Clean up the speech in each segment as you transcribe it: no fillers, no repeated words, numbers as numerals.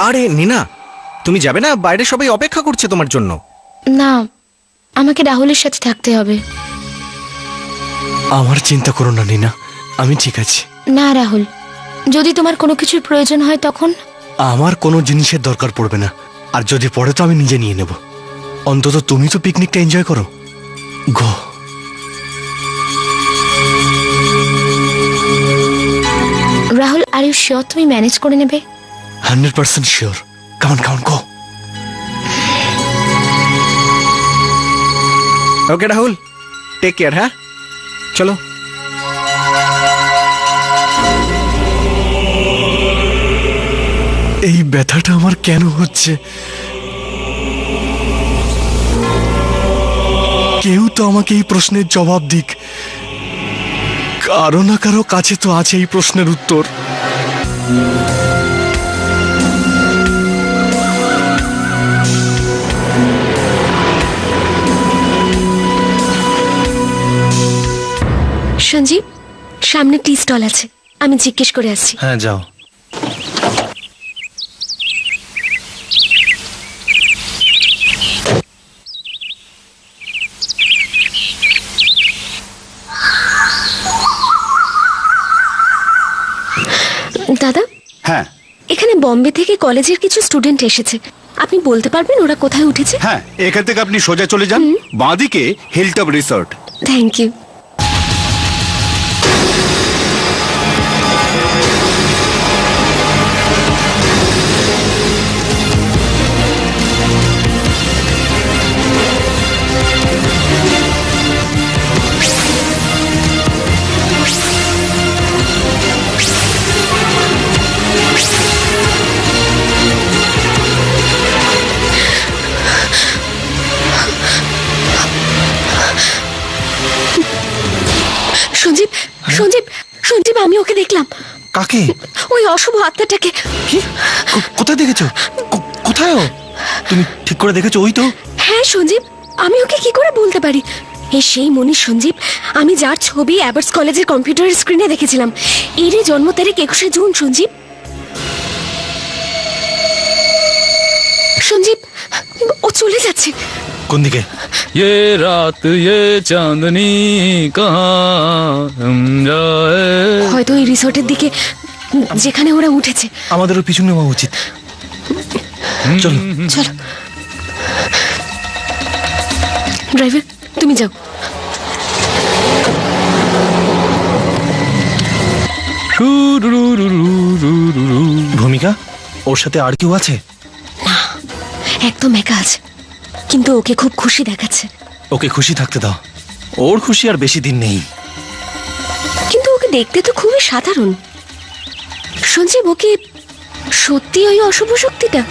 আরে নীনা, তুমি যাবে না? বাইরে সবাই অপেক্ষা করছে তোমার জন্য। না, আমাকে রাহুলের সাথে থাকতে হবে। আমার চিন্তা করো না নীনা, আমি ঠিক আছি। না রাহুল, যদি তোমার কোনো কিছুর প্রয়োজন হয় তখন? আমার কোনো জিনিসের দরকার পড়বে না, আর যদি পড়ে তো আমি নিজে নিয়ে নেব। অন্তত তুমি তো পিকনিকটা এনজয় করো। Go. Rahul, are you sure তুমি ম্যানেজ করে নেবে? 100% sure. Come on go. Okay Rahul, take care. হ্যাঁ, চলো। এই ব্যথাটা আমার কেন হচ্ছে? কেউ তো আমাকে এই প্রশ্নের জবাব দিক। কারো না কারো কাছে তো আছে এই প্রশ্নের উত্তর। সঞ্জীব, সামনে টি স্টল আছে, আমি জিজ্ঞেস করে আসছি। হ্যাঁ, যাও। দাদা, হ্যাঁ এখানে বম্বে থেকে কলেজের কিছু স্টুডেন্ট এসেছে, আপনি বলতে পারবেন ওরা কোথায় উঠেছে? হ্যাঁ, এখান থেকে আপনি সোজা চলে যান, বাঁদিকে hilltop resort. Thank you. Sanjeev, Sanjeev, Sanjeev, আমি ওকে দেখলাম। কাকে? ওই অশুভ আত্মাটাকে। কি? কোথায় দেখেছো? কোথায় ও? তুমি ঠিক করে দেখেছো? ওই তো। হ্যাঁ সঞ্জীব, আমি ওকে কি করে বলতে পারি? এই সেই মনীষ সঞ্জীব, আমি যার ছবি অ্যাবার্টস কলেজের কম্পিউটারের স্ক্রিনে দেখেছিলাম। এরই জন্ম তারিখ 21শে জুন। সঞ্জীব, সঞ্জীব, ও চলে যাচ্ছে। কোন দিকে? ये रात ये चांदनी कहाँ हम जाए। হয়তো এই রিসর্টের দিকে, যেখানে ওরা উঠেছে। আমাদেরও পিছু নেওয়া উচিত। চলো চলো। ড্রাইভার, তুমি যাও। ভূমিকা, ওর সাথে আর কেউ আছে? একদম একা আছে, কিন্তু ওকে খুব খুশি দেখাচ্ছে। ওকে খুশি থাকতে দাও, ওর খুশি আর বেশি দিন নেই। কিন্তু ওকে দেখতে তো খুবই সাধারণ। সঞ্জীব, ওকে সত্যি ওই অশুভ শক্তিটা?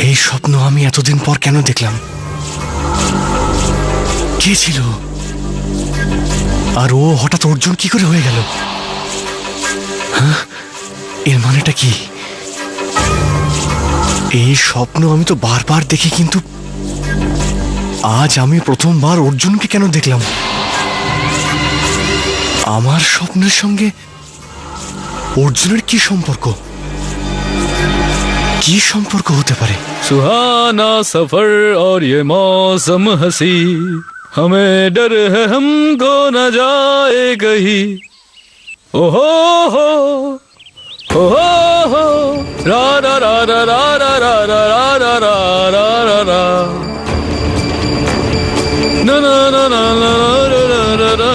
এই স্বপ্ন আমি এতদিন পর কেন দেখলাম? কে ছিল? আর ও হঠাৎ অর্জুন কি করে হয়ে গেল? হ্যাঁ, এর মানেটা কি? এই স্বপ্ন আমি তো বারবার দেখি, কিন্তু আজ আমি প্রথমবার অর্জুনকে কেন দেখলাম? আমার স্বপ্নের সঙ্গে অর্জুনের কি সম্পর্ক? কি সম্পর্ক হতে পারে? सुहाना सफर और ये मौसम हंसी, हमें डर है हमको न जाए कहीं। ओहो हो रा रा रा रा रा रा रा रा रा रा रा रा रा ना ना ना ना ना रा रा रा रा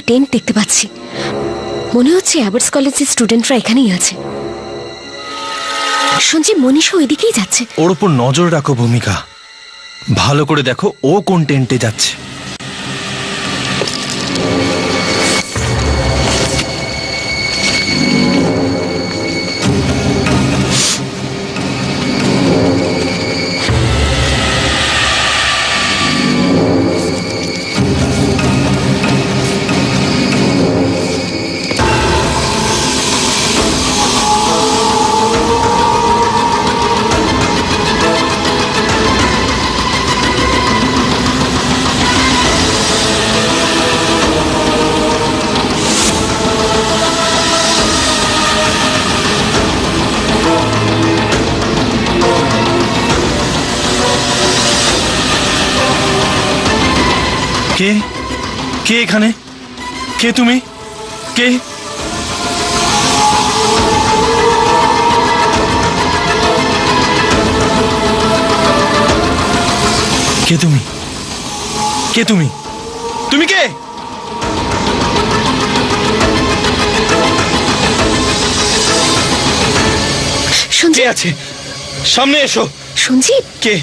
টেন্ট দেখতে পাচ্ছি। মনে হচ্ছে অ্যাবার্টস কলেজের স্টুডেন্টরা এখানেই আছে। সঞ্জীব, মনীষও ওইদিকেই যাচ্ছে। ওর উপর নজর রাখো ভূমিকা, ভালো করে দেখো ও কোন টেন্টে যাচ্ছে। কে কে এখানে? কে তুমি? কে? কে তুমি? কে তুমি? তুমি কে? কে সঞ্জীব, আছে? সামনে এসো। সঞ্জীব, কে?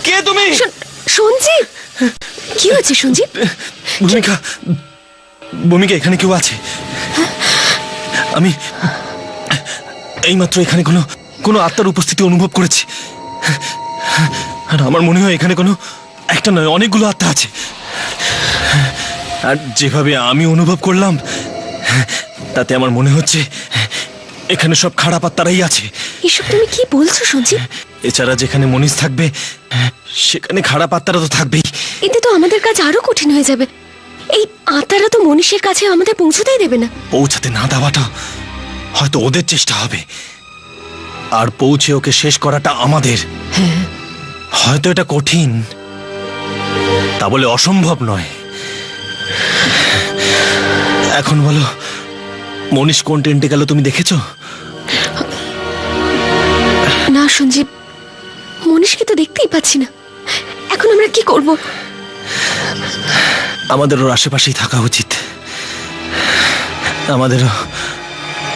কে তুমি? সঞ্জীব, কি হয়েছে সঞ্জীব? ভূমিকা, ভূমিকা এখানে কেউ আছে? আমি এইমাত্র এখানে কোনো কোনো আত্মার উপস্থিতি অনুভব করেছি, আর আমার মনে হয় এখানে কোনো একটা নয় অনেকগুলো আত্মা আছে। আর যেভাবে আমি অনুভব করলাম তাতে আমার মনে হচ্ছে এখানে সব খারাপ আত্মারাই আছে। এসব তুমি কি বলছো সঞ্জীব? এছাড়া যেখানে মনীষ থাকবে সেখানে খারাপ আত্মারা তো থাকবেই। এতে তো আমাদের কাজ আরো কঠিন হয়ে যাবে। এই আত্মারা তো মনীষের কাছে আমাদের পৌঁছতেই দেবে না। পৌঁছাতে না দেওয়াটা হয়তো ওদের চেষ্টা হবে, আর পৌঁছে ওকে শেষ করাটা আমাদের। হয়তো এটা কঠিন, তা বলে অসম্ভব নয়। এখন বলো, মনীষ কোন টেন্টে গেল তুমি দেখেছো? না সঞ্জীব, মনীষকে তো দেখতেই পাচ্ছি না। এখন আমরা কি করব? আমাদের ওর আশেপাশেই থাকা উচিত।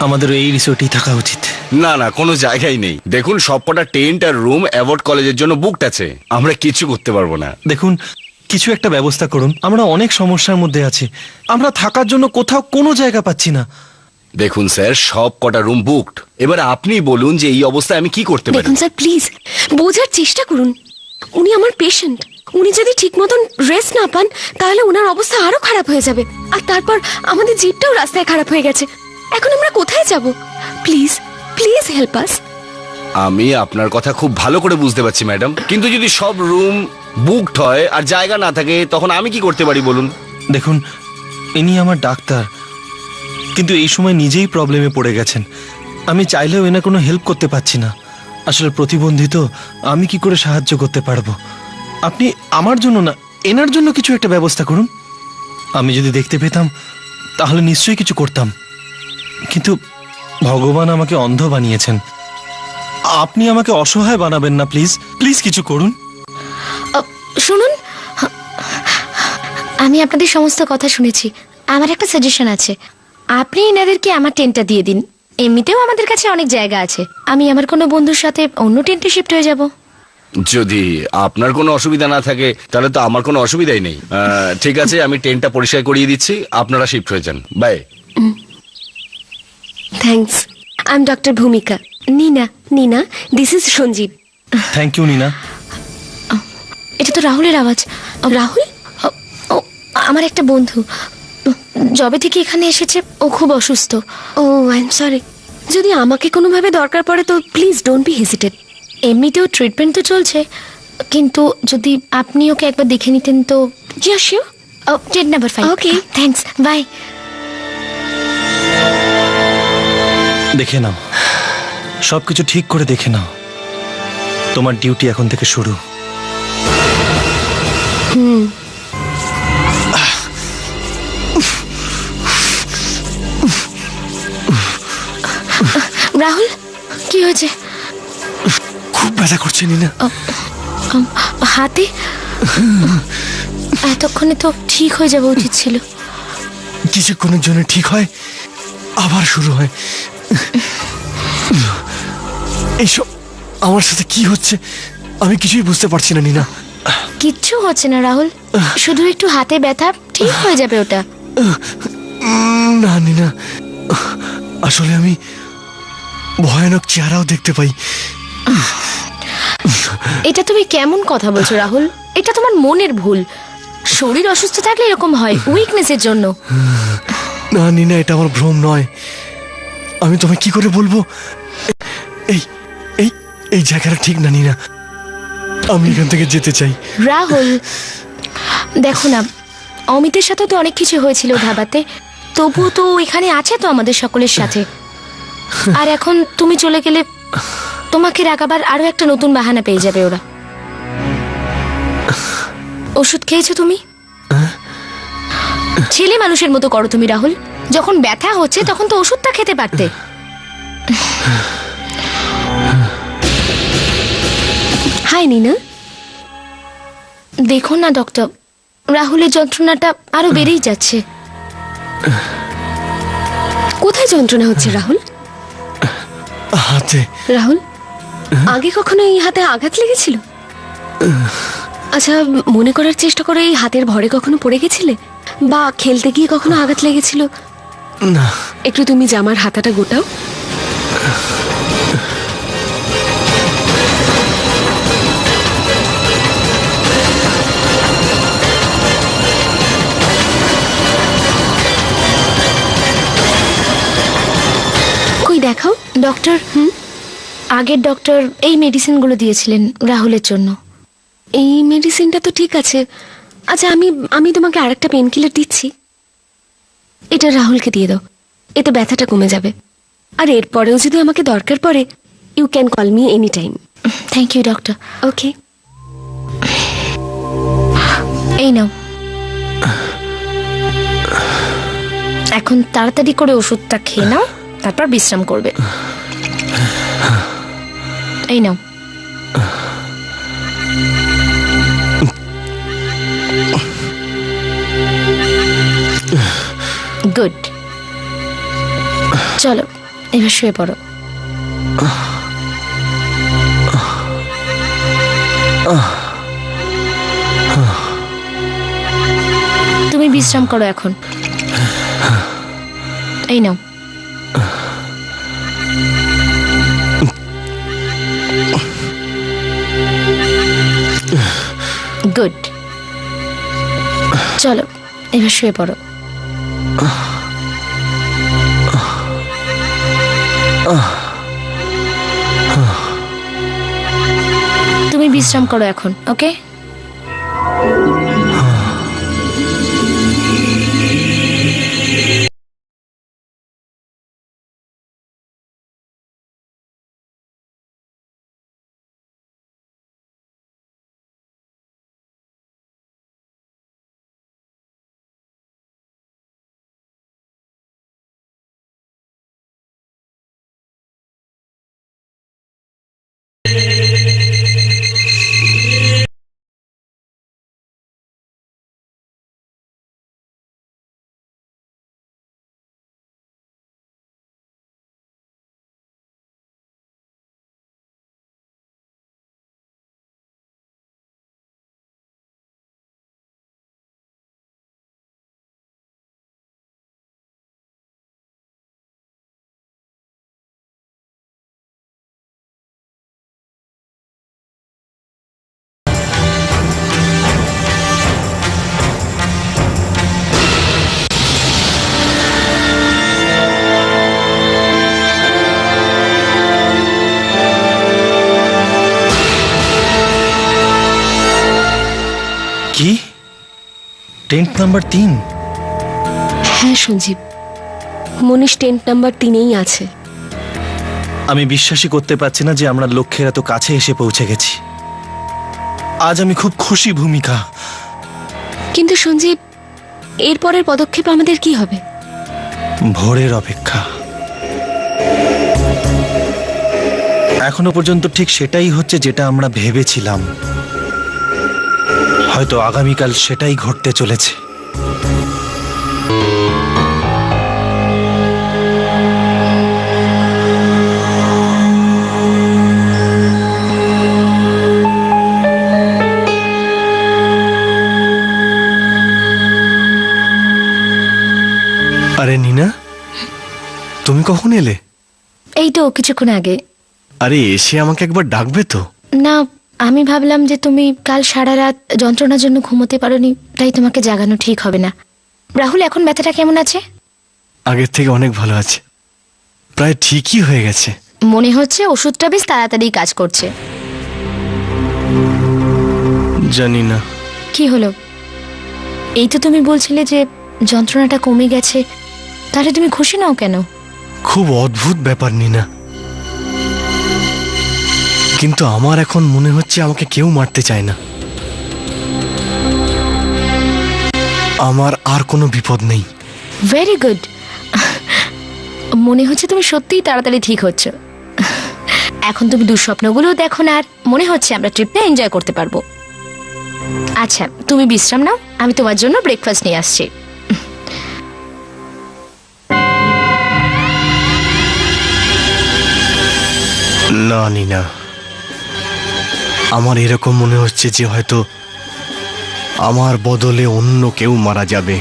আমাদেরও এই রিসোর্টেই থাকা উচিত। না না, কোনো জায়গায় নেই। দেখুন, সবকটা টেন্ট আর রুম অ্যাওয়ার্ড কলেজের জন্য বুকড আছে। আমরা কিছু করতে পারবো না। দেখুন, কিছু একটা ব্যবস্থা করুন। আমরা অনেক সমস্যার মধ্যে আছি, আমরা থাকার জন্য কোথাও কোনো জায়গা পাচ্ছি না। দেখুন স্যার, সব কটা রুম বুকড। এবার আপনি বলুন যে এই অবস্থায় আমি কি করতে পারি। দেখুন স্যার, প্লিজ বোঝার চেষ্টা করুন। উনি আমার পেশেন্ট। উনি যদি ঠিক মতন রেস্ট না পান তাহলে ওনার অবস্থা আরো খারাপ হয়ে যাবে। আর তারপর আমাদের জিপটাও রাস্তায় খারাপ হয়ে গেছে। এখন আমরা কোথায় যাব? Please please help us. আমি আপনার কথা খুব ভালো করে বুঝতে পারছি ম্যাডাম, কিন্তু যদি সব রুম বুকড হয় আর জায়গা না থাকে তখন আমি কি করতে পারি বলুন। দেখুন, ইনি আমার ডাক্তার, কিন্তু এই সময় নিজেই প্রবলেমে পড়ে গেছেন। আমি চাইলেও এনার কোনো হেল্প করতে পারছি না। আসলে প্রতিবন্ধী তো, আমি কি করে সাহায্য করতে পারবো? আপনি আমার জন্য না, এনার জন্য কিছু একটা ব্যবস্থা করুন। আমি যদি দেখতে পেতাম তাহলে নিশ্চয়ই কিছু করতাম, কিন্তু ভগবান আমাকে অন্ধ বানিয়েছেন। আপনি আমাকে অসহায় বানাবেন না, প্লিজ প্লিজ কিছু করুন। শুনুন, আমি আপনাদের সমস্ত কথা শুনেছি। আমার একটা সাজেশন আছে, আপনি এনাদেরকে আমার টেন্টটা দিয়ে দিন। এমনিতেও আমাদের কাছে অনেক জায়গা আছে। আমি আমার কোনো বন্ধুর সাথে অন্য টেন্টে শিফট হয়ে যাব। যদি আপনার কোনো অসুবিধা না থাকে তাহলে তো আমার কোনো অসুবিধাই নেই। ঠিক আছে, আমি টেন্টটা পরিষ্কার করিয়ে দিচ্ছি, আপনারা শিফট হয়ে যান। Bye. Thanks. I am doctor Bhumika. Nina, this is Sanjeev. Thank you Nina. এটা তো রাহুলের আওয়াজ। রাহুল? ও আমার একটা বন্ধু, যবে থেকে এখানে এসেছে ও খুব অসুস্থ। ও আই এম সরি। যদি আমাকে কোনোভাবে দরকার পড়ে তো প্লিজ ডোন্ট বি হেজিটেট। এমনিতেও ট্রিটমেন্ট তো চলছে, কিন্তু যদি আপনি ওকে একবার দেখে নিতেন তো। Yeah sure. Tent number 5। Okay. Thanks, bye. দেখে নাও, সবকিছু ঠিক করে দেখে নাও। তোমার ডিউটি এখন থেকে শুরু। রাহুল, কি হয়েছে? খুব ব্যথা করছে নিনা। হাতে? এতক্ষণে তো ঠিক হয়ে যাওয়া উচিত ছিল। কিছুক্ষণের জন্য ঠিক হয়, আবার শুরু হয়। এইসব আমার সাথে কি হচ্ছে আমি কিছুই বুঝতে পারছি না নীনা। কিচ্ছু হচ্ছে না রাহুল, শুধু একটু হাতে ব্যথা, ঠিক হয়ে যাবে ওটা। না নীনা, আসলে আমি ভয়ানক চেহারাও দেখতে পাই। এটা তুমি কেমন কথা বলছো রাহুল? এটা তোমার মনের ভুল। শরীর অসুস্থ থাকলে এরকম হয়, উইকনেসের জন্য। না নীনা, এটা আমার ভ্রম নয়। আমি তোমায় কি করে বলবো? এই এই এই জায়গাটা ঠিক না নীনা, আমি এখান থেকে যেতে চাই। রাহুল দেখো না, অমিতের সাথে তো অনেক কিছু হয়েছিল ধাবাতে, তবুও তো এখানে আছে তো আমাদের সকলের সাথে। আর এখন তুমি চলে গেলে তোমাকে রাগাবার আরো একটা নতুন বাহানা পেয়ে যাবে ওরা। ওষুধ খেয়েছো তুমি? ছেলে মানুষের মতো করো তুমি রাহুল। যখন ব্যথা হচ্ছে তখন তো ওষুধটা খেতে পারতে। হাই নীনা। দেখো না ডক্টর, রাহুলের যন্ত্রণাটা আরো বেড়েই যাচ্ছে। কোথায় যন্ত্রণা হচ্ছে রাহুল? হাতে। রাহুল, আগে কখনো এই হাতে আঘাত লেগেছিল? আচ্ছা, মনে করার চেষ্টা করো, এই হাতের ভরে কখনো পড়ে গেছিলে? বা খেলতে গিয়ে কখনো আঘাত লেগেছিল? না। একটু তুমি জামার হাতাটা গোটাও। কই দেখাও। ডক্টর, আগের ডক্টর এই মেডিসিনগুলো দিয়েছিলেন রাহুলের জন্য। এই মেডিসিনটা তো ঠিক আছে। আচ্ছা, আমি আমি তোমাকে আরেকটা পেন কিলার দিচ্ছি, এটা রাহুলকে দিয়ে দাও, এতে ব্যথাটা কমে যাবে। আর এরপরেও যদি আমাকে দরকার পড়ে, you can call me any time. Thank you doctor. Okay. এই নাও, এখন তাড়াতাড়ি করে ওষুধটা খেয়ে নাও, তারপর বিশ্রাম করবে। এই নাও। গুড, চলো এবার শুয়ে পড়ো। তুমি বিশ্রাম করো এখন। এই নাও। গুড, চলো এবার শুয়ে পড়ো। তুমি বিশ্রাম করো এখন, ওকে? কি টেন্ট নাম্বার 3? হ্যাঁ সঞ্জীব, মনীষ টেন্ট নাম্বার 3-এই আছে। আমি বিশ্বাসই করতে পারছি না যে আমরা লক্ষ্যের এত কাছে এসে পৌঁছে গেছি। আজ আমি খুব খুশি ভূমিকা। কিন্তু সঞ্জীব, এরপরের পদক্ষেপ আমাদের কি হবে? ভোরের অপেক্ষা। এখনো পর্যন্ত ঠিক সেটাই হচ্ছে যেটা আমরা ভেবেছিলাম। হয়তো আগামীকাল সেটাই ঘটতে চলেছে। কখন এলে? এই তো কিছুক্ষণ আগে। আরে এসে আমাকে একবার ডাকবে তো? না, আমি ভাবলাম যে তুমি কাল সারা রাত যন্ত্রণার জন্য ঘুমোতে পারোনি, তাই তোমাকে জাগানো ঠিক হবে না। রাহুল, এখন ব্যথাটা কেমন আছে? আগের থেকে অনেক ভালো আছে, প্রায় ঠিকই হয়ে গেছে। মনে হচ্ছে ওষুধটা বেশ তাড়াতাড়ি কাজ করছে। জানি না। কি হলো? এই তো তুমি বলছিলে যে যন্ত্রণাটা কমে গেছে, তাহলে তুমি খুশি নাও কেন? খুব অদ্ভুত ব্যাপার নিনা, কিন্তু আমার এখন মনে হচ্ছে আমাকে কেউ মারতে চায় না। আমার আর কোনো বিপদ নেই। Very good. মনে হচ্ছে তুমি সত্যিই তাড়াতাড়ি ঠিক হচ্ছ। এখন তুমি দুঃস্বপ্নগুলো দেখো না, আর মনে হচ্ছে আমরা ট্রিপটা এনজয় করতে পারবো। আচ্ছা, তুমি বিশ্রাম নাও, আমি তোমার জন্য ব্রেকফাস্ট নিয়ে আসছি। না নিনা, আমার এরকম মনে হচ্ছে যে হয়তো আমার বদলে অন্য কেউ মারা যাবে।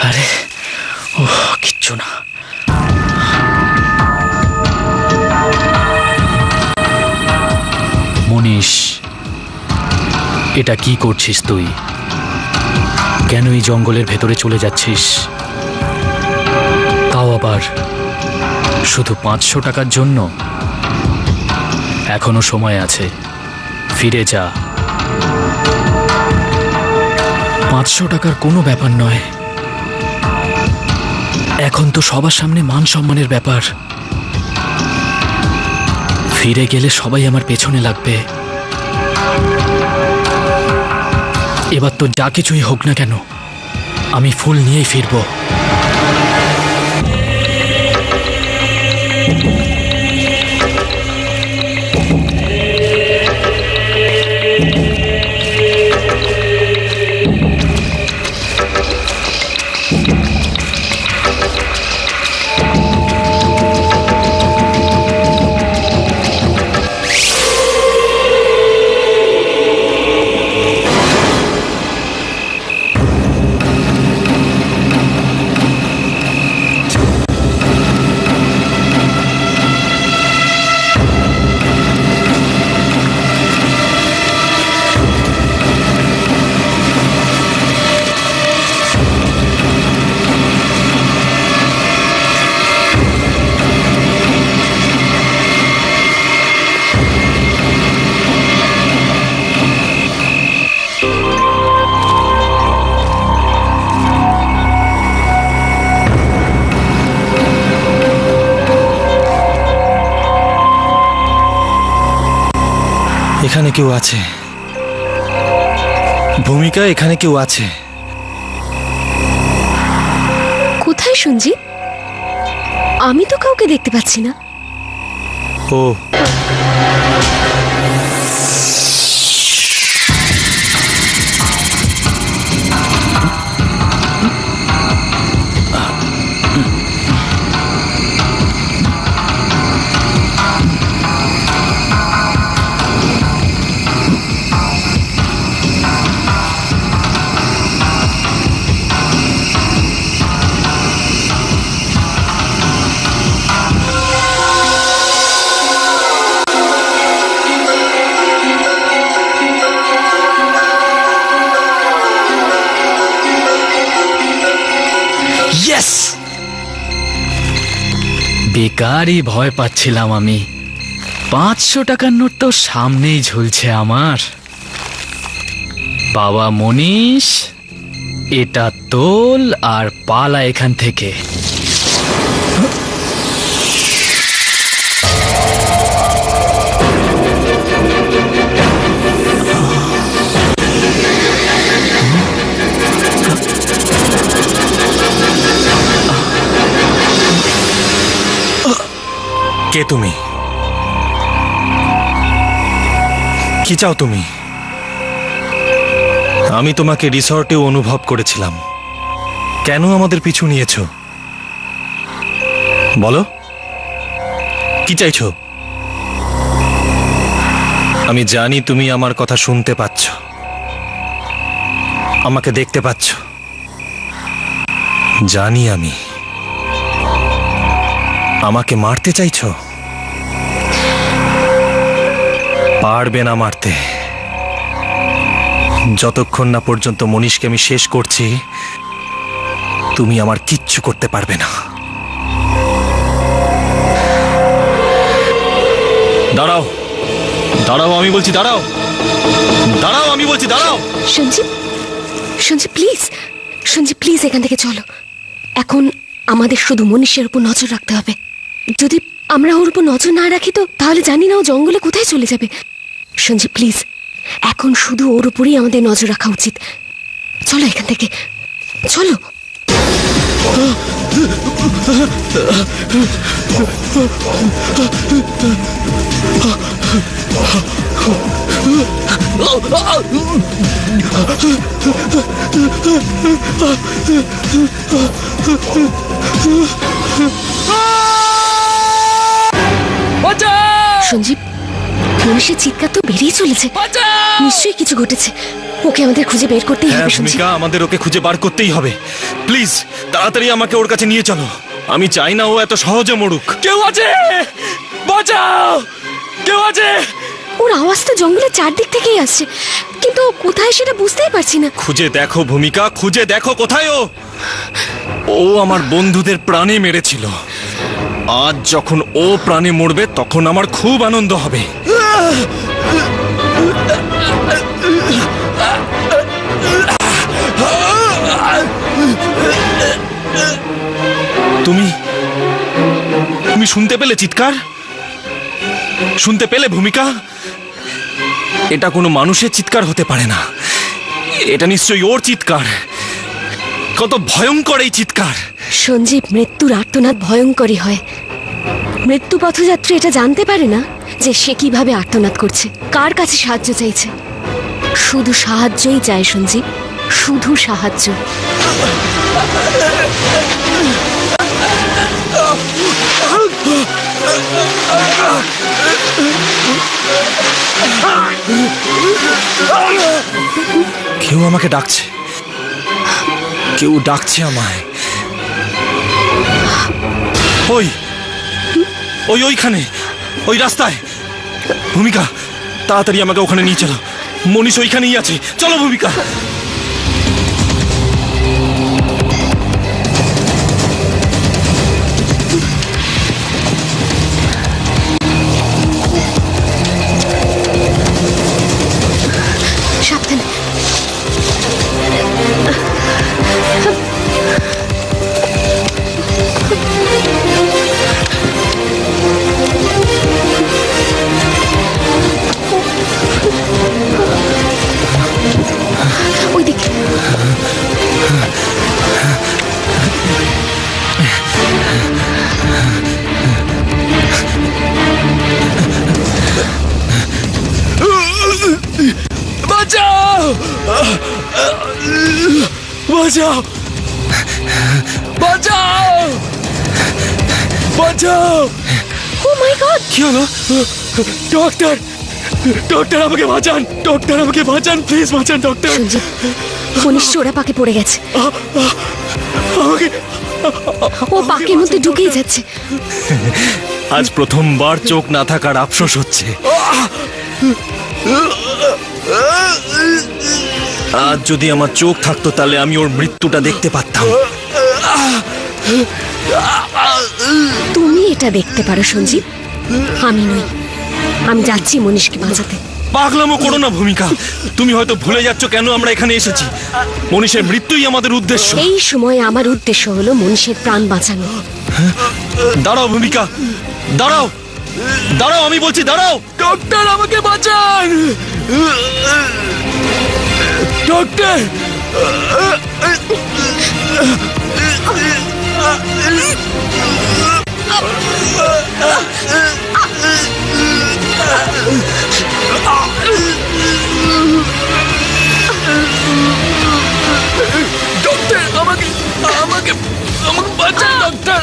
আরে ও কিচ্ছু না। মনীষ, এটা কি করছিস তুই? কেন এই জঙ্গলের ভেতরে চলে যাচ্ছিস? তাও আবার শুধু 500 টাকার জন্য? এখনো সময় আছে, ফিরে যা। 500 টাকার কোনো ব্যাপার নয়, এখন তো সবার সামনে মান সম্মানের ব্যাপার। ফিরে গেলে সবাই আমার পেছনে লাগবে। এবার তো যা কিছুই হোক না কেন, আমি ফুল নিয়েই ফিরবো। এখানে কেউ আছে। ভূমিকা, এখানে কেউ আছে। কোথায় সঞ্জিত? আমি তো কাউকে দেখতে পাচ্ছি না। ও, ইয়েস! বেকারই ভয় পাচ্ছিলাম আমি। 500 টাকার নোট তো সামনেই ঝুলছে আমার। বাবা মনীষ, এটা তোল আর পালা এখান থেকে। কে তুমি? কি চাও তুমি? আমি তোমাকে রিসর্টেও অনুভব করেছিলাম। কেন আমাদের পিছু নিয়েছো? বলো, কি চাইছো? আমি জানি তুমি আমার কথা শুনতে পাচ্ছ, আমাকে দেখতে পাচ্ছ। জানি আমি। আমাকে মারতে চাইছো? পারবে না মারতে। যতক্ষণ না পর্যন্ত মনীষকে আমি শেষ করছি, তুমি আমার কিচ্ছু করতে পারবে না। দাঁড়াও, দাঁড়াও, আমি বলছি দাঁড়াও, দাঁড়াও, আমি বলছি দাঁড়াও। সঞ্জীব, সঞ্জীব প্লিজ, সঞ্জীব প্লিজ এখান থেকে চলো। এখন আমাদের শুধু মনীষের উপর নজর রাখতে হবে। যদি আমরা ওর উপর নজর না রাখি তো তাহলে জানি না ও জঙ্গলে কোথায় চলে যাবে। সঞ্জীব প্লিজ, এখন শুধু ওর উপরই আমাদের নজর রাখা উচিত। চলো এখান থেকে, চলো। সঞ্জীব, মনীষের চিৎকার তো বেরিয়ে চলেছে। নিশ্চয়ই কিছু ঘটেছে। ওকে আমাদের খুঁজে বের করতেই হ্যাঁ হবে সঞ্জীব। ভূমিকা, আমাদের ওকে খুঁজে বার করতেই হবে। প্লিজ তাড়াতাড়ি আমাকে ওর কাছে নিয়ে চলো। আমি চাই না ও এত সহজে মরুক। কেউ আছে? বাঁচাও! কেউ আছে? ওর আওয়াজ তো জঙ্গলের চারদিক থেকেই আসছে, কিন্তু ও কোথায় সেটা বুঝতেই পারছি না। খুঁজে দেখো ভূমিকা, খুঁজে দেখো কোথায় ও। ও আমার বন্ধুদের প্রাণে মেরেছিল। আজ যখন ও প্রাণে মরবে তখন আমার খুব আনন্দ হবে। তুমি তুমি শুনতে পেলে চিৎকার? শুনতে পেলে ভূমিকা? এটা কোনো মানুষের চিৎকার হতে পারে না। এটা নিশ্চয়ই ওর চিৎকার। কত ভয়ঙ্কর এই চিৎকার! সঞ্জীব, মৃত্যুর আর্তনাদ ভয়ঙ্করই হয়। মৃত্যু পথযাত্রী এটা জানতে পারে না যে সে কিভাবে আর্তনাদ করছে, কার কাছে সাহায্য চাইছে। শুধু সাহায্যই চায় সঞ্জীব, শুধু সাহায্য। কেউ আমাকে ডাকছে, কেউ ডাকছে আমায়। ওই ওই ওইখানে, ওই রাস্তায়। ভূমিকা, তাড়াতাড়ি আমাকে ওখানে নিয়ে চলো। মনীষ ওইখানেই আছে। চলো ভূমিকা। সাবধানে। বাঁচাও বাঁচাও বাঁচাও ও মাই গড, কি হলো? ডক্টর ডক্টর আমাকে বাঁচান, ডক্টর আমাকে বাঁচান, প্লিজ বাঁচান ডক্টর। সঞ্জীব মনীষ চোরা পাকে পড়ে গেছে। আমাকে ও পাকের মধ্যে ঢুকেই যাচ্ছে। আজ প্রথমবার চোখ না থাকার আফসোস হচ্ছে। আজ যদি আমার চোখ থাকতো তাহলে আমি ওর মৃত্যুটা দেখতে পারতাম। তুমি এটা দেখতে পারো সঞ্জীব, আমি নই। আমি যাচ্ছি মনীষকে বাঁচাতে। পাগলামো করো না ভূমিকা, তুমি হয়তো ভুলে যাচ্ছ কেন আমরা এখানে এসেছি। মনীষের মৃত্যুই আমাদের উদ্দেশ্য। এই সময় আমার উদ্দেশ্য হলো মনীষের প্রাণ বাঁচানো। দাঁড়াও ভূমিকা, দাঁড়াও দাঁড়াও, আমি বলছি দাঁড়াও। ডক্টর আমাকে বাঁচান ডক্টর। ডক্টর আমাকে আমাকে আমাকে বাঁচান ডক্টর।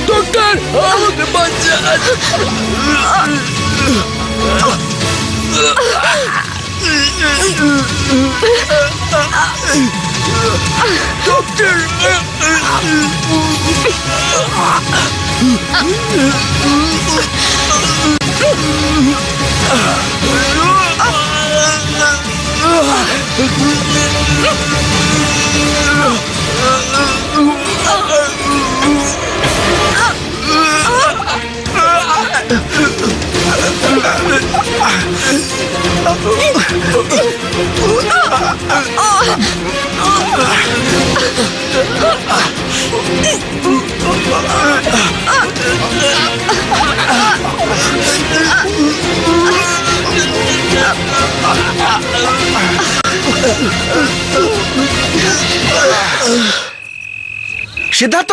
ডক্টর আমাকে বাঁচান। ডক্টর সিদ্ধার্থ,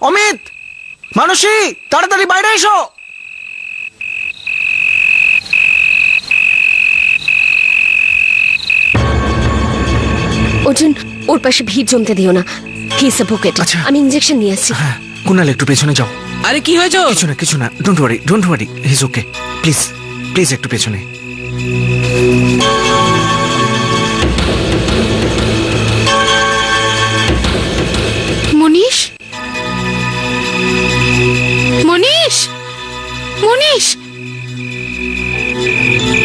অমিত, মানসী, তাড়াতাড়ি বাইরে এসো। অর্জুন, ওর পাশে ভিড় জমতে দিও না। হি সাফোকেটেড। আচ্ছা। আমি ইনজেকশন নিয়ে আসছি। হ্যাঁ, কুনাল একটু পেছনে যাও। আরে কি হয়েছে ওর? কিছু না, don't worry, he is okay. Please please একটু পেছনে। মনীষ, মনীষ, মনীষ,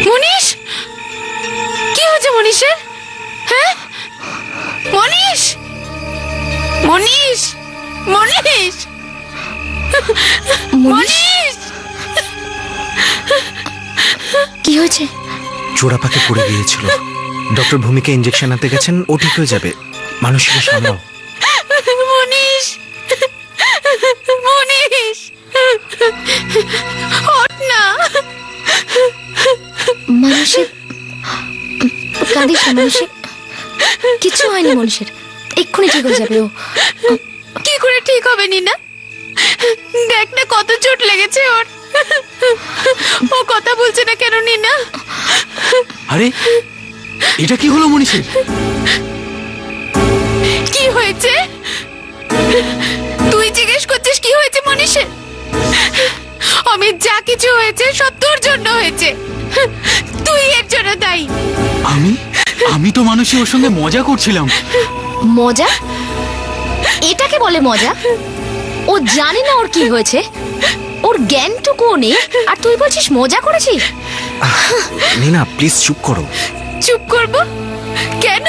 মনীষ, কি হয়েছে মনীষের? হ্যাঁ, মনীষ, মনীষ, মনীষ, মনীষ, কি হয়েছে? চোরা পাকে পড়ে গিয়েছিল। ডক্টর ভূমিকা ইঞ্জেকশন আনতে গেছেন, ও ঠিক হয়ে যাবে। মানুষকে সামলাও। মনীষ, মনীষ, ওঠ না। মানুষের কাঁদিস না, মানুষের কিছু হয়নি। মনীষের এক্ষুনি ঠিক হয়ে যাবে। ও কি করে ঠিক হবে নিনা? দেখ না কত চোট লেগেছে ওর। ও কথা বলছে না কেন নিনা? আরে এটা কি হলো মনীষের? কি হয়েছে? তুই জিজ্ঞেস করছিস কি হয়েছে মনীষের? অমিত, যা কিছু হয়েছে সব তোর জন্য হয়েছে। তুই এর জন্য দায়ী। আমি তো মানুষই ওর সঙ্গে মজা করছিলাম। মজা? এটাকে বলে মজা? ও জানে না ওর কি হয়েছে, ওর জ্ঞানটুকুও নেই, আর তুই বলছিস মজা করেছিস? নীনা প্লিজ চুপ করো। চুপ করব কেন?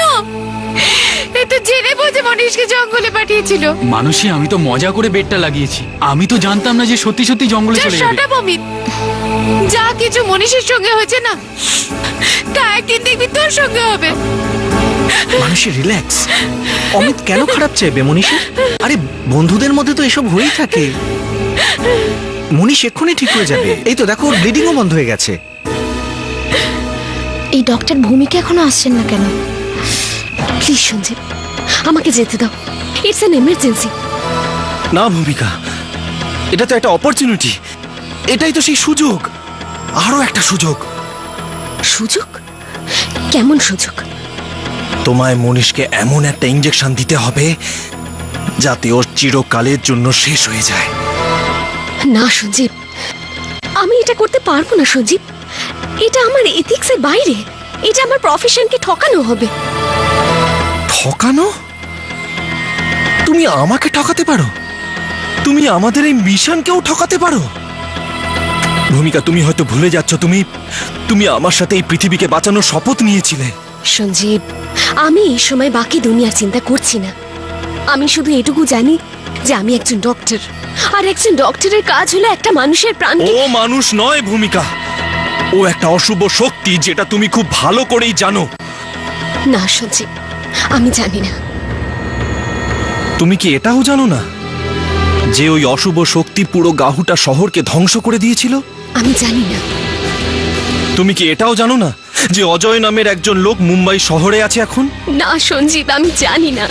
এ তো জেনে বুঝে মনীষকে জঙ্গলে পাঠিয়েছিল। মানুষই আমি তো মজা করে বেডটা লাগিয়েছি। আমি তো জানতাম না যে সত্যি সত্যি জঙ্গলে চলে যাবে। শাট আপ অমিত, যা কিছু মনীষের সঙ্গে হয়েছে না, তা একদিন দেখবি তোর সঙ্গে হবে। মানুষী রিল্যাক্স। অমিত কেন খারাপ চাইবে মনীষী? আরে বন্ধুদের মধ্যে তো এসব হয়েই থাকে। মনীষ এক্ষুনি ঠিক হয়ে যাবে। এই তো দেখো, ব্লিডিংও বন্ধ হয়ে গেছে। এই ডক্টর ভূমিকা এখনো আসছেন না কেন? প্লিজ সঞ্জীব, আমাকে যেতে দাও। It's an emergency. না ভূমিকা, এটা তো একটা অপরচুনিটি। এটাই তো সেই সুযোগ, আরো একটা সুযোগ। সুযোগ? কেমন সুযোগ? তোমায় মনীষকে এমন একটা ইঞ্জেকশন দিতে হবে যাতে ওর চিরকালের জন্য শেষ হয়ে যায়। না সঞ্জীব, আমি এটা করতে পারবো না সঞ্জীব। এটা আমার এথিক্সের বাইরে। এটা আমার প্রফেশনকে ঠকানো হবে। ঠকানো? তুমি আমাকে ঠকাতে পারো? তুমি আমাদের এই মিশনকেও ঠকাতে পারো? ভূমিকা, তুমি হয়তো ভুলে যাচ্ছ তুমি আমার সাথে এই পৃথিবীকে বাঁচানোর শপথ নিয়েছিলে। সঞ্জীব, আমি এই সময় বাকি দুনিয়ার চিন্তা করছি না। আমি শুধু এটুকু জানি যে আমি একজন ডক্টর, আর একজন ডক্টরের কাজ হলো একটা মানুষের প্রাণকে। ও মানুষ নয় ভূমিকা, ও একটা অশুভ শক্তি, যেটা তুমি খুব ভালো করেই জানো। না সঞ্জীব, আমি জানি না। তুমি কি এটাও জানো না যে ওই অশুভ শক্তি পুরো গাহুটা শহরকে ধ্বংস করে দিয়েছিল? আমি জানি না। তুমি কি এটাও জানো না যে অজয় নামের একজন লোক মুম্বাই শহরে আছে এখন? না সঞ্জীব, আমি জানি না।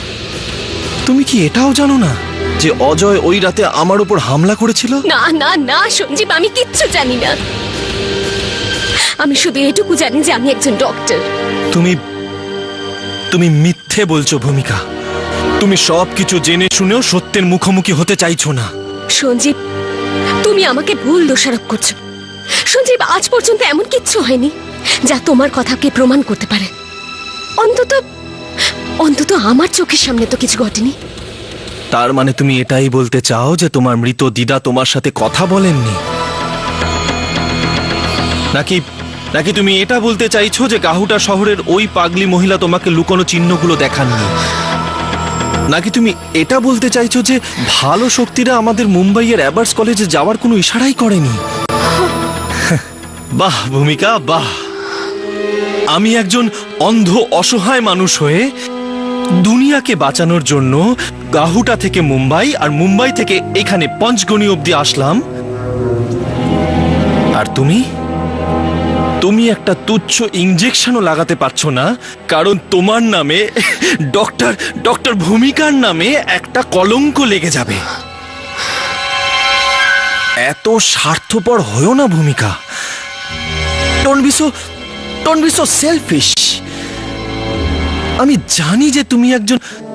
তুমি কি এটাও জানো না যে অজয় ওই রাতে আমার উপর হামলা করেছিল? না না না সঞ্জীব, আমি কিচ্ছু জানি না। আমি শুধু এটুকু জানি যে আমি একজন ডক্টর। তুমি মিথ্যে বলছো ভূমিকা। তুমি সবকিছু জেনে শুনেও সত্যের মুখোমুখি হতে চাইছো না। সঞ্জীব, তুমি আমাকে ভুল দোষারোপ করছো। সঞ্জীব, আজ পর্যন্ত এমন কিচ্ছু হয়নি যা তোমার কথাকে প্রমাণ করতে পারে। অন্তত অন্তত আমার চোখের সামনে তো কিছু ঘটেনি। তার মানে তুমি এটাই বলতে চাও যে তোমার মৃত দিদা তোমার সাথে কথা বলেননি? নাকি তুমি এটা বলতে চাইছো যে গাহুটা শহরের ওই পাগলি মহিলা তোমাকে লুকোনো চিহ্নগুলো দেখাননি? নাকি তুমি এটা বলতে চাইছো যে ভালো শক্তিরা আমাদের মুম্বাইয়ের অ্যাবার্স কলেজে যাওয়ার কোনো ইশারাই করেনি? বাহ ভূমিকা, বাহ। আমি একজন অন্ধ অসহায় মানুষ হয়ে দুনিয়াকে বাঁচানোর জন্য গাহুটা থেকে মুম্বাই আর মুম্বাই থেকে এখানে পঞ্চগনি অব্দি আসলাম, আর তুমি একটা তুচ্ছ ইঞ্জেকশনও লাগাতে পারছো না, কারণ তোমার নামে ডক্টর ভূমিকার নামে একটা কলঙ্ক লেগে যাবে। এত স্বার্থপর হয়েও না ভূমিকা। Don't be so selfish. আমি জানি যে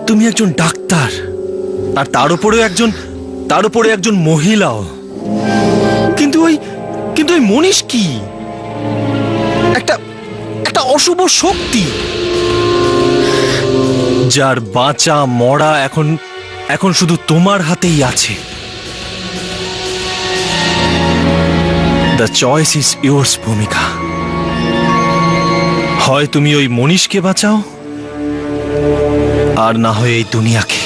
তুমি একজন ডাক্তার, আর তার উপরে একজন মহিলাও। কিন্তু ওই মনীষ কি? একটা অশুভ শক্তি, যার বাঁচা মরা এখন শুধু তোমার হাতেই আছে। দ্য চয়েস ইজ ইয়োর্স ভূমিকা। হয় তুমি ওই মনীষকে বাঁচাও, আর না হয় এই দুনিয়াকে।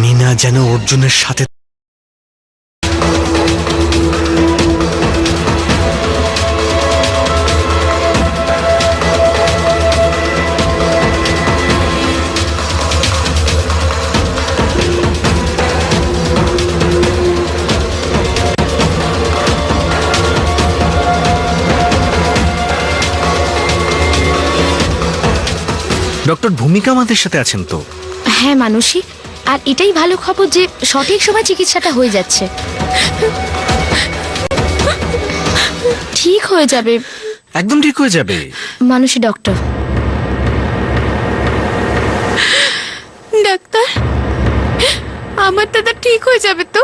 নীনা যেন অর্জুনের সাথে ডক্টর ভূমিকা আমাদের সাথে আছেন তো? হ্যাঁ মানসী, আর এটাই ভালো খবর যে সঠিক সময় চিকিৎসাটা হয়ে যাচ্ছে। ঠিক হয়ে যাবে। একদম ঠিক হয়ে যাবে মানসী ডক্টর। ডাক্তার, আমার দাদা ঠিক হয়ে যাবে তো?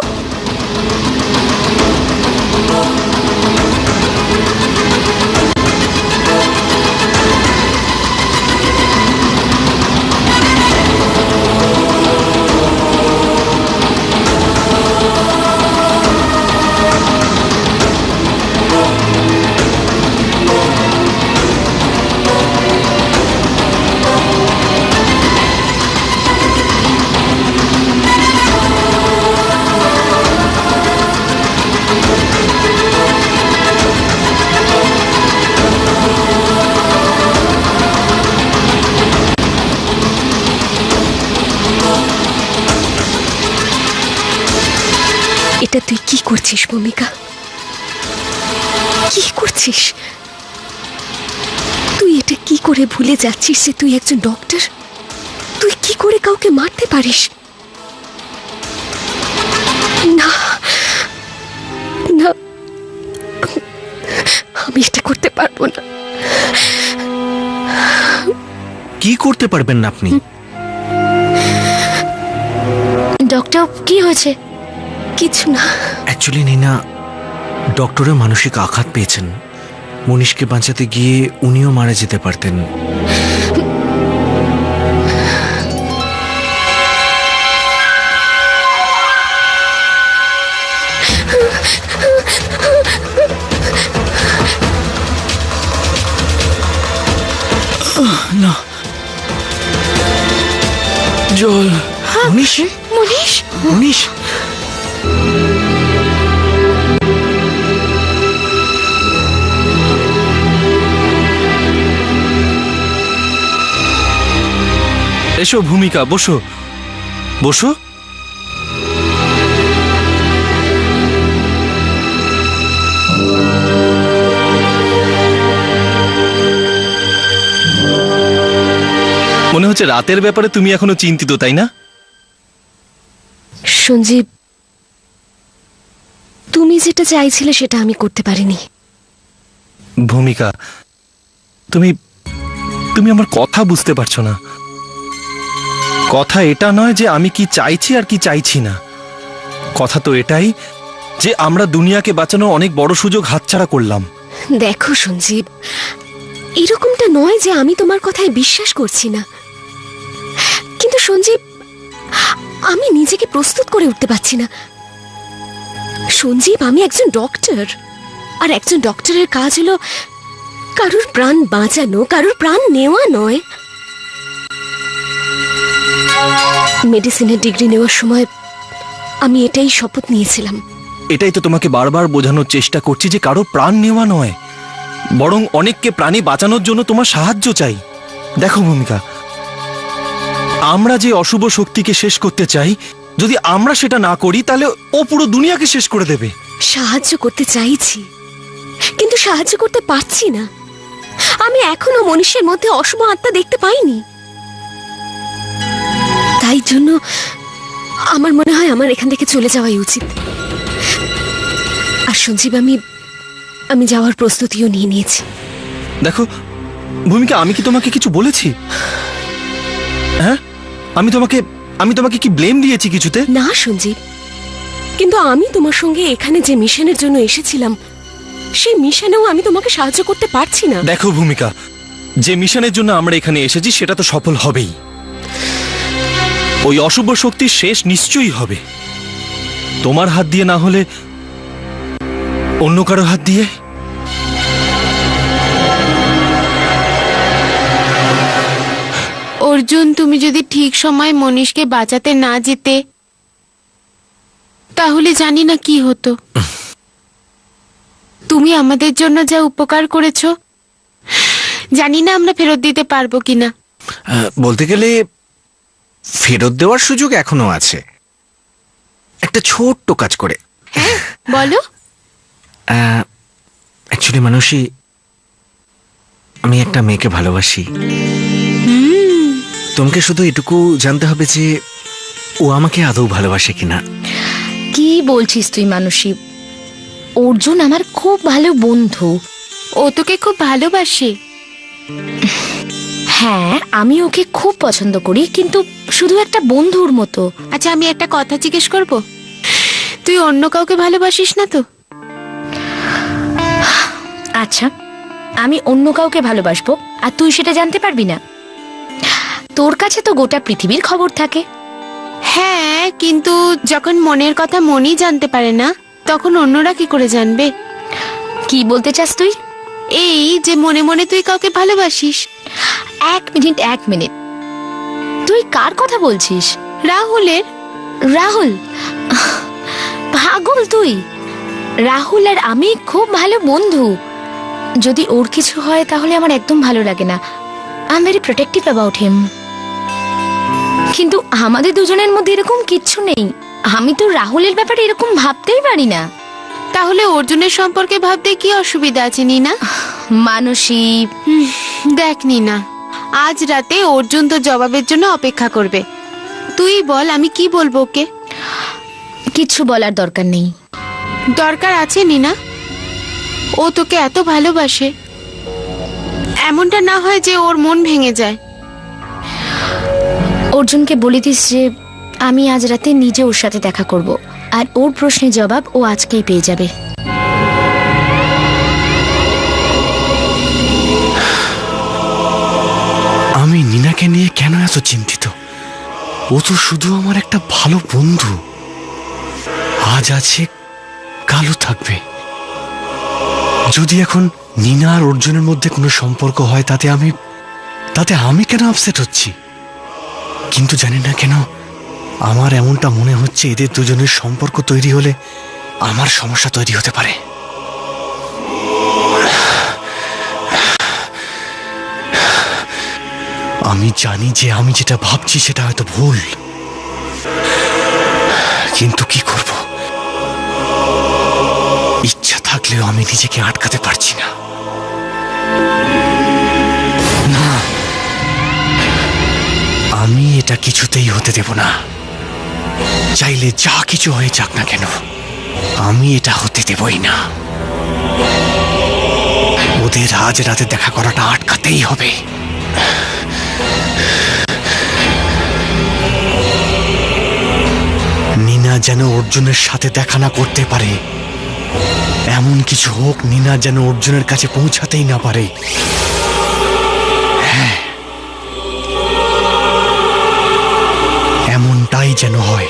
করছিস ভূমিকা? কি করছিস তুই? এটা কি করে ভুলে যাচ্ছিস যে তুই একজন ডক্টর? তুই কি করে কাউকে মারতে পারিস? না না, আমি এটা করতে পারবো না। কি করতে পারবেন না আপনি? ডক্টর, কি হয়েছে? কিছু না। অ্যাকচুয়ালি নীনা, ডক্টরের মানসিক আঘাত পেয়েছেন। মনীষকে বাঁচাতে গিয়ে উনিও মারা যেতে পারতেন। না, জল। মনীষ, মনীষ, মনীষ, এসো ভূমিকা, বসো বসো। মনে হচ্ছে রাতের ব্যাপারে তুমি এখনো চিন্তিত, তাই না? সঞ্জীব, তুমি যেটা চাইছিলে সেটা আমি করতে পারিনি। ভূমিকা, তুমি তুমি আমার কথা বুঝতে পারছো না। কথা এটা নয় যে আমি কি চাইছি আর কি চাইছি না। কথা তো এটাই যে আমরা দুনিয়াকে বাঁচানোর অনেক বড় সুযোগ হাতছাড়া করলাম। দেখো সঞ্জীব, এরকমটা নয় যে আমি তোমার কথায় বিশ্বাস করছি না, কিন্তু সঞ্জীব, আমি নিজেকে প্রস্তুত করে উঠতে পারছি না। সঞ্জীব, আমি একজন ডক্টর, আর একজন ডক্টরের কাজ হলো কারোর প্রাণ বাঁচানো, কারোর প্রাণ নেওয়া নয়। মেডিসিনের ডিগ্রি নেওয়ার সময় আমি এটাই শপথ নিয়েছিলাম। এটাই তো তোমাকে বারবার বোঝানোর চেষ্টা করছি যে কারো প্রাণ নেওয়া নয়, বরং অনেককে প্রাণী বাঁচানোর জন্য তোমার সাহায্য চাই। দেখো ভূমিকা, আমরা যে অশুভ শক্তিকে শেষ করতে চাই, যদি আমরা সেটা না করি তাহলে ও পুরো দুনিয়াকে শেষ করে দেবে। সাহায্য করতে চাইছি, কিন্তু সাহায্য করতে পারছি না। আমি এখনো মনীষের মধ্যে অশুভ আত্মা দেখতে পাইনি। তাই জন্য আমার মনে হয় আমার এখান থেকে চলে যাওয়াই উচিত। আর সঞ্জীব, আমি যাওয়ার প্রস্তুতিও নিয়ে নিয়েছি। দেখো ভূমিকা, আমি কি তোমাকে কিছু বলেছি? হ্যাঁ, আমি তোমাকে কি ব্লেম দিয়েছি কিছুতে? না সঞ্জীব, কিন্তু আমি তোমার সঙ্গে এখানে যে মিশনের জন্য এসেছিলাম, সেই মিশনেও আমি তোমাকে সাহায্য করতে পারছি না। দেখো ভূমিকা, যে মিশনের জন্য আমরা এখানে এসেছি সেটা তো সফল হবেই। ওই অশুভ শক্তির শেষ নিশ্চয়ই হবে, তোমার হাত দিয়ে না হলে অন্য কারো হাত দিয়ে। অর্জুন, তুমি যদি ঠিক সময় মনীষকে বাঁচাতে না যেতে, তাহলে জানি না কি হতো। তুমি আমাদের জন্য যা উপকার করেছো, জানি না আমরা ফেরত দিতে পারবো কিনা। বলতে গেলে ফেরত দেওয়ার সুযোগ এখনো আছে, একটা ছোট্ট কাজ করে। হ্যাঁ, বলো। অ্যাকচুয়ালি মানুষই, আমি একটা মেয়েকে ভালোবাসি। তোমাকে শুধু এটুকু জানতে হবে যে ও আমাকে আদৌ ভালোবাসে কিনা। কি বলছিস তুই মানসী? অর্জুন আমার খুব ভালো বন্ধু। ও তোকে খুব ভালোবাসে। হ্যাঁ, আমি ওকে খুব পছন্দ করি, কিন্তু শুধু একটা বন্ধুর মতো। আচ্ছা, আমি একটা কথা জিজ্ঞেস করব, তুই অন্য কাউকে ভালোবাসিস না তো? আচ্ছা, আমি অন্য কাউকে ভালোবাসবো আর তুই সেটা জানতে পারবি না? তোর কাছে তো গোটা পৃথিবীর খবর থাকে। হ্যাঁ, কিন্তু যখন মনের কথা মনই জানতে পারে না, তখন অন্যরা কি করে জানবে? কি বলতে চাস তুই? এই যে মনে মনে তুই কাউকে ভালোবাসিস। এক মিনিট, তুই কার কথা বলছিস? রাহুলের। রাহুল? পাগল তুই! রাহুল আর আমি খুব ভালো বন্ধু। যদি ওর কিছু হয় তাহলে আমার একদম ভালো লাগে না। I am very protective about him. কিন্তু আমাদের দুজনের মধ্যে এরকম কিচ্ছু নেই। আমি তো রাহুলের ব্যাপারে এরকম ভাবতেই পারি না। তাহলে অর্জুনের সম্পর্কে ভাবতে কি অসুবিধা আছে নিনা? মানসী, দেখ নিনা, আজ রাতে অর্জুন তো জবাবের জন্য অপেক্ষা করবে। তুই বল আমি কি বলবো ওকে? কিছু বলার দরকার নেই। দরকার আছে নিনা, ও তোকে এত ভালোবাসে। এমনটা না হয় যে ওর মন ভেঙে যায়। অর্জুনকে বলে দিস যে আমি আজ রাতে নিজে ওর সাথে দেখা করব, আর ওর প্রশ্নের জবাব ও আজকেই পেয়ে যাবে। আমি নিনাকে নিয়ে কেন এত চিন্তিত? ও তো শুধু আমার একটা ভালো বন্ধু। আজ আছে, কালও থাকবে। যদি এখন নিনা আর অর্জুনের মধ্যে কোনো সম্পর্ক হয়, তাতে আমি কেন আপসেট হচ্ছি? কিন্তু জানি না কেন আমার এমনটা মনে হচ্ছে, এদের দুজনের সম্পর্ক তৈরি হলে আমার সমস্যা তৈরি হতে পারে। আমি জানি যে আমি যেটা ভাবছি সেটা হয়তো ভুল, কিন্তু কি করব? ইচ্ছা থাকলেও আমি নিজেকে আটকাতে পারছি না। না, আমি এটা কিছুতেই হতে দেব না। চাইলে যা কিছু হয়ে যাক না কেন, আমি এটা হতে দেবই না। ওদের আজ রাতে দেখা করাটা আটকাতেই হবে। নিনা যেন অর্জুনের সাথে দেখা না করতে পারে, এমন কিছু হোক নিনা যেন অর্জুনের কাছে পৌঁছাতেই না পারে। হ্যাঁ, এমনটাই যেন হয়।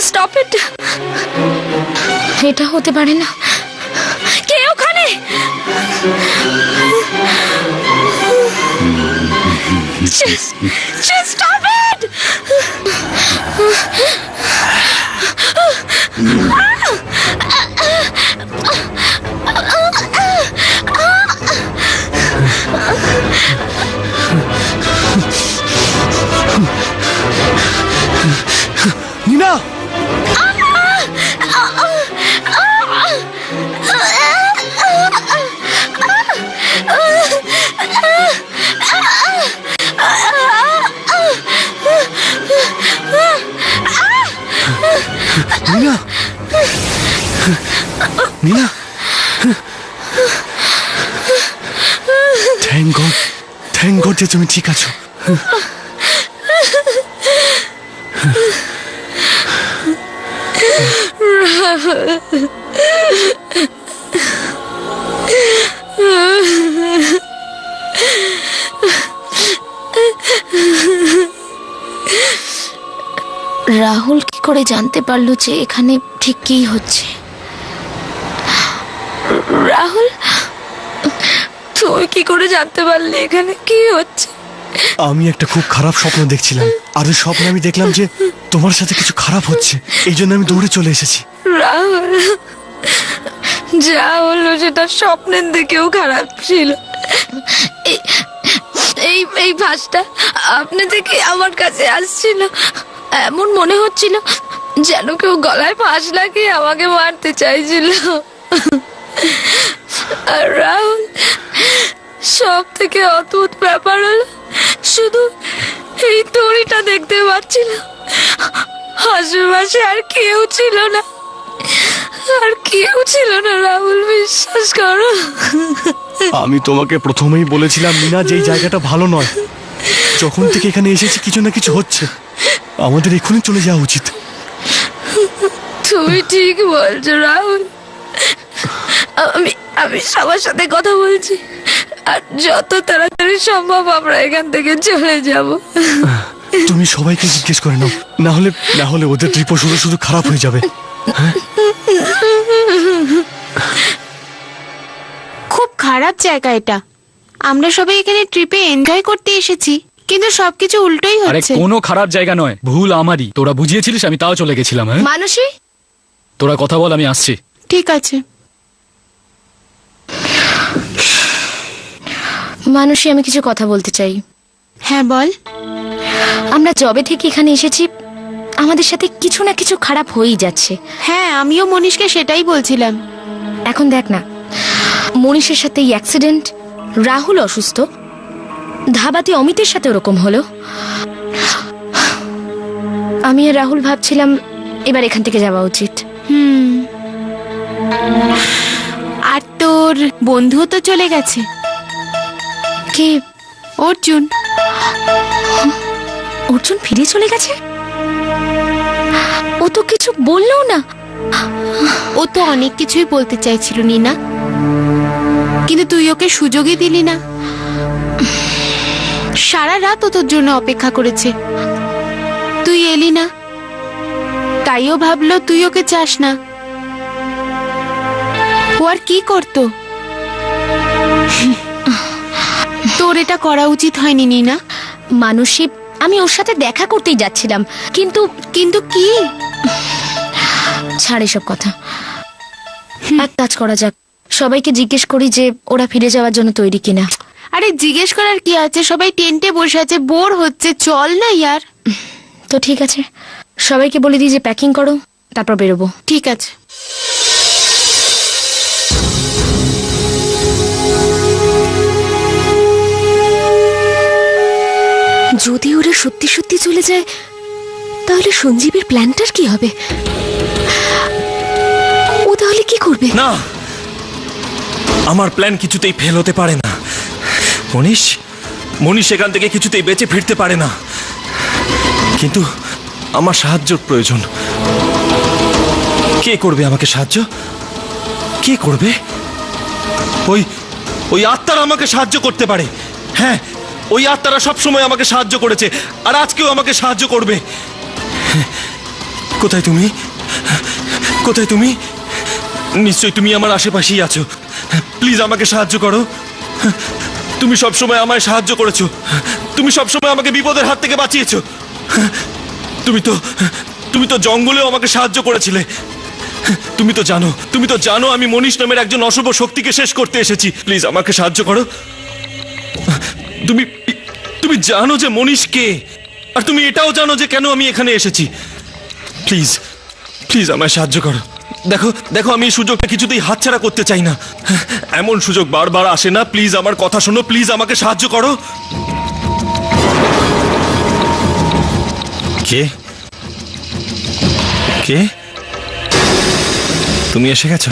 Stop it. এটা হতে পারে না। কে ওখানে? Just stop it! Nina, Nina, Nina, thank god যে তুমি ঠিক আছো। রাহুল কি করে জানতে পারলো যে এখানে ঠিক কি হচ্ছে? রাহুল, তুই কি করে জানতে পারলি এখানে কি হচ্ছে? আমি একটা খুব খারাপ স্বপ্ন দেখছিলাম, আর ওই স্বপ্নে আমি দেখলাম যে তোমার সাথে কিছু খারাপ হচ্ছে, এই জন্য আমি দৌড়ে চলে এসেছি। রাহুল, যা হলো সেটা স্বপ্নের দিকেও খারাপ ছিল। এই এই ফাঁসটা আপনি থেকে আমার কাছে আসছিল, এমন মনে হচ্ছিল যেন কেউ গলায় ফাঁস লাগিয়ে আমাকে মারতে চাইছিল। আর রাহুল, সব থেকে অদ্ভুত ব্যাপার হলো শুধু এই দড়িটা দেখতে পাচ্ছিল, আশেপাশে আর কেউ ছিল না, আর কেউ ছিল না রাহুল, বিশ্বাস করো। আমি তোমাকে প্রথমেই বলেছিলাম মিনা যে এই জায়গাটা ভালো নয়। যখন থেকে এখানে এসেছি কিছু না কিছু হচ্ছে, আমাদের এখনই চলে যাওয়া উচিত। তুমি ঠিক বলছো রাহুল, আমি আমি সবার সাথে কথা বলছি, আর যত তাড়াতাড়ি সম্ভব আমরা এখান থেকে চলে যাব। তুমি সবাইকে জিজ্ঞেস করে নাও, না হলে ওদের ট্রিপও শুধু শুধু খারাপ হয়ে যাবে। খুব খারাপ জায়গা এটা। আমরা সবাই এখানে ট্রিপে এনজয় করতে এসেছি, কিন্তু সবকিছু উল্টোই আরে হচ্ছে। কোনো খারাপ জায়গা নয়, ভুল আমারই। তোরা বুঝিয়েছিলিস, আমি তাও চলে গেছিলাম। হ্যাঁ, মানসী, তোরা কথা বল, আমি আসছি। ঠিক আছে। মানুষই আমি কিছু কথা বলতে চাই। হ্যাঁ বল। আমরা জবে থেকে এখানে এসেছি, আমাদের সাথে কিছু না কিছু খারাপ হয়েই যাচ্ছে। হ্যাঁ, আমিও মনীষকে সেটাই বলছিলাম। এখন দেখ না, মনীষের সাথে এই অ্যাক্সিডেন্ট, রাহুল অসুস্থ, ধাবাতে অমিতের সাথে ওরকম হলো। আমি আর রাহুল ভাবছিলাম এবার এখান থেকে যাওয়া উচিত। আর তোর বন্ধুও তো চলে গেছে। কে? অর্জুন। অর্জুন ফিরে চলে গেছে? ও তো কিছু বললো না। ও তো অনেক কিছুই বলতে চাইছিল নীনা, কিন্তু তুই ওকে সুযোগই দিলি না। সারা রাত ও তোর জন্য অপেক্ষা করেছে, তুই এলি না, তাইও ভাবলো তুই ওকে চাস না। ও আর কি করতো? তোর এটা করা উচিত হয়নি নীনা। মানসী, আমি ওর সাথে দেখা করতেই যাচ্ছিলাম, কিন্তু কিন্তু কি? ছাড় এসব কথা। এক কাজ করা যাক, সবাইকে জিজ্ঞেস করি যে ওরা ফিরে যাওয়ার জন্য তৈরি কিনা। আরে জিজ্ঞেস করার কি আছে, সবাই টেন্টে বসে আছে, বোর হচ্ছে, চল না ইয়ার। তো ঠিক আছে, সবাইকে বলে দিই যে প্যাকিং করো, তারপর বেরোবো। ঠিক আছে। যদি ওরা সত্যি সত্যি চলে যায়, তাহলে সঞ্জীবের প্ল্যানটার কি হবে? ও তাহলে কি করবে? না, আমার প্ল্যান কিছুতেই ফেল হতে পারে না। মনীষ এখান থেকে কিছুতেই বেঁচে ফিরতে পারে না, কিন্তু আমার সাহায্যর প্রয়োজন। কে করবে আমাকে সাহায্য? কে করবে? ওই আত্মারা আমাকে সাহায্য করতে পারে। হ্যাঁ, ওই আত্মারা সবসময় আমাকে সাহায্য করেছে, আর আজকেও আমাকে সাহায্য করবে। কোথায় তুমি? কোথায় তুমি? নিশ্চয়ই তুমি আমার আশেপাশেই আছো। প্লিজ আমাকে সাহায্য করো। তুমি সবসময় আমায় সাহায্য করেছো, তুমি সবসময় আমাকে বিপদের হাত থেকে বাঁচিয়েছো। তুমি তো জঙ্গলেও আমাকে সাহায্য করেছিলে। তুমি তো জানো আমি মনীষ নামের একজন অশুভ শক্তিকে শেষ করতে এসেছি। প্লিজ আমাকে সাহায্য করো। তুমি জানো যে মনীষ কে, আর তুমি এটাও জানো যে কেন আমি এখানে এসেছি। প্লিজ আমায় সাহায্য করো। দেখো আমি এই সুযোগটা কিছুতেই হাতছাড়া করতে চাই না। এমন সুযোগ বারবার আসে না। প্লিজ আমার কথা শোনো, প্লিজ আমাকে সাহায্য করো। কে? তুমি এসে গেছো?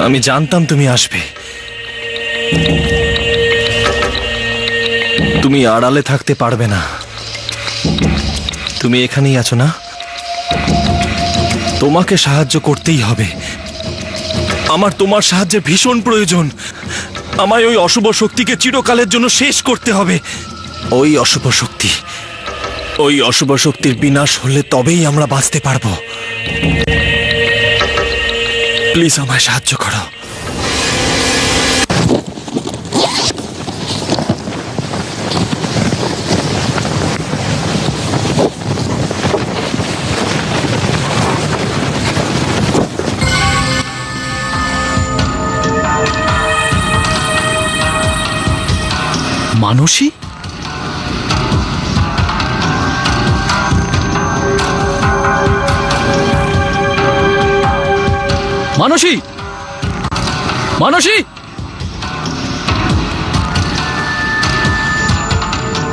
আমি জানতাম তুমি আসবে। তুমি আড়ালে থাকতে পারবে না, তুমি এখানেই আছো না? তোমাকে সাহায্য করতেই হবে। আমার তোমার সাহায্যের ভীষণ প্রয়োজন। আমায় ওই অশুভ শক্তিকে চিরকালের জন্য শেষ করতে হবে। ওই অশুভ শক্তির বিনাশ হলে তবেই আমরা বাঁচতে পারবো। প্লিজ আমায় সাহায্য করো। মানসী? মানসী, মানসী,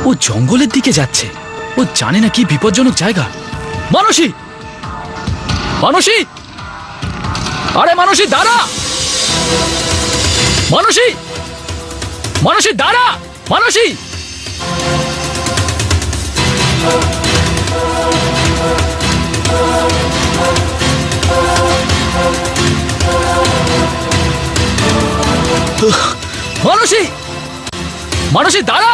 ও জঙ্গলের দিকে যাচ্ছে। ও জানে না কি বিপজ্জনক জায়গা। মানসী, মানসী, আরে মানসী দাঁড়া, মানসী, মানসী দাঁড়া, মানসী। মানসী, মানসী দাঁড়া।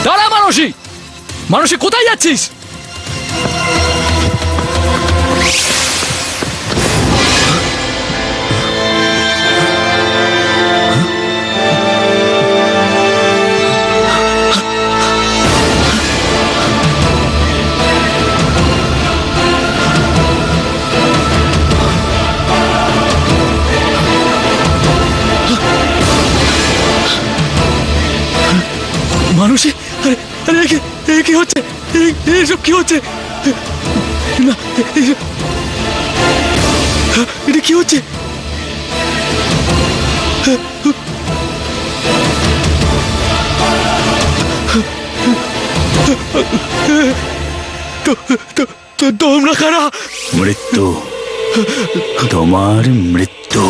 দাঁড়া মানসী, মানসী কোথায় যাচ্ছিস? মানসী, আরে আরে কি হচ্ছে? এসব কি হচ্ছে? না, এটা কি হচ্ছে? তোমরা কারা? মৃত্যু, তোমার মৃত্যু।